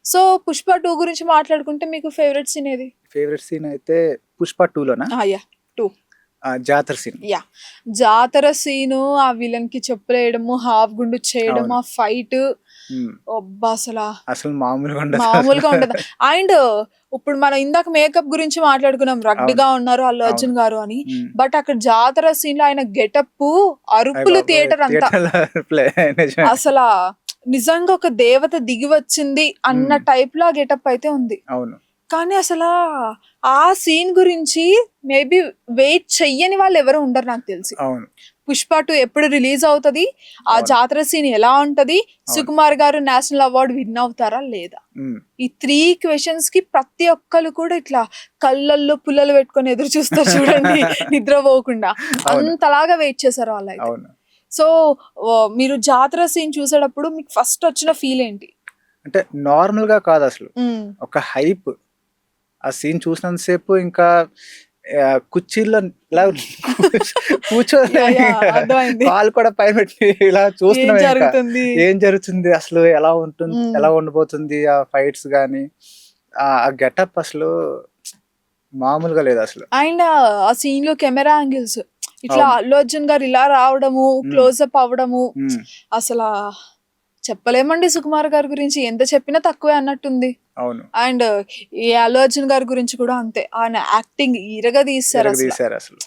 So 'Pushpa 2' గురించి మాట్లాడుకుంటే మీకు ఫేవరెట్ సీన్ ఏది? ఫేవరెట్ సీన్ అయితే 'పుష్ప 2లోనా యాహ్! 2 జాతర సీన్. యాహ్! జాతర సీను, ఆ విలన్‌కి చెప్పులేయడము, హాఫ్ గుండు చేయడము, అవును. ఆ ఫైట్ హ్మ్. అబ్బా! అసలు మామూలుగా ఉండదు. మామూలుగా ఉండదు. అండ్ ఇప్పుడు మనం ఇందాక మేకప్ గురించి మాట్లాడుకున్నాం. అవును. రగ్డ్‌గా ఉన్నారు అల్లు అవును. అర్జున్ గారు అని. హ్మ్. బట్ అక్కడ జాతర సీన్‌లో ఆయన గెటప్పు, అయ్య అరుపులు బాబోయ్! థియేటర్ అంతా. థియేటర్‌లో ప్లే నిజమే. అసలా నిజంగా ఒక దేవత దిగి వచ్చింది అన్న హ్మ్. టైప్‌లో ఆ గెటప్ అయితే ఉంది. అవును. కానీ అసలా ఆ సీన్ గురించి మేబీ వెయిట్ చెయ్యని వాళ్ళెవరు ఉండరు నాకు తెలిసి. అవును. 'పుష్ప 2' ఎప్పుడు రిలీజ్ అవుతది? ఆ అవును. జాతర సీన్ ఎలా ఉంటది? అవును. సుకుమార్ గారు నేషనల్ అవార్డ్ విన్ అవుతారా? లేదా? హ్మ్. ఈ 3 క్వెషన్స్‌కి ప్రతి ఒక్కళ్ళు కూడా ఇట్లా కళ్ళల్లో పుల్లలు పెట్టుకొని ఎదురు చూస్తారు చూడండి నిద్రపోకుండా. అవును. అంతలాగా వెయిట్ చేశారు వాళ్ళైతే. అవును. సో, మీరు జాతర సీన్ చూసేటప్పుడు మీకు ఫస్ట్ వచ్చిన ఫీల్ ఏంటి? అంటే నార్మల్‌గా కాదసలు. హ్మ్. ఒక హైప్. ఆ సీన్ చూసినంత సేపు ఇంకా కుర్చీల్లో ఇలా కూర్చోలేం యాహ్! యాహ్! ఇంకా. అర్థమైంది. కాళ్ళు కూడా పైన పెట్టి ఇలా ఏం చూస్తున్నాం ఇంకా. జరుగుతుంది? ఏం జరుగుతుంది? అసలు హ్మ్. ఎలా ఉండబోతుంది? ఆ ఫైట్స్ గాని, ఆ గెటప్ అసలు మామూలుగా లేదసలు. అండ్ ఆ సీన్‌లో కెమెరా యాంగిల్స్ ఇట్లా అవును. అల్లు అర్జున్ గారు ఇలా రావడము, హ్మ్. క్లోజప్ అవ్వడము హ్మ్. అసలా చెప్పలేమండి సుకుమార్ గారి గురించి. ఎంత చెప్పినా తక్కువే అన్నట్టుంది. అవును. అండ్ ఈ అల్లు అర్జున్ గారి గురించి కూడా అంతే. ఆయన యాక్టింగ్ ఇరగదీశారసల. ఇరగదీశారసలు.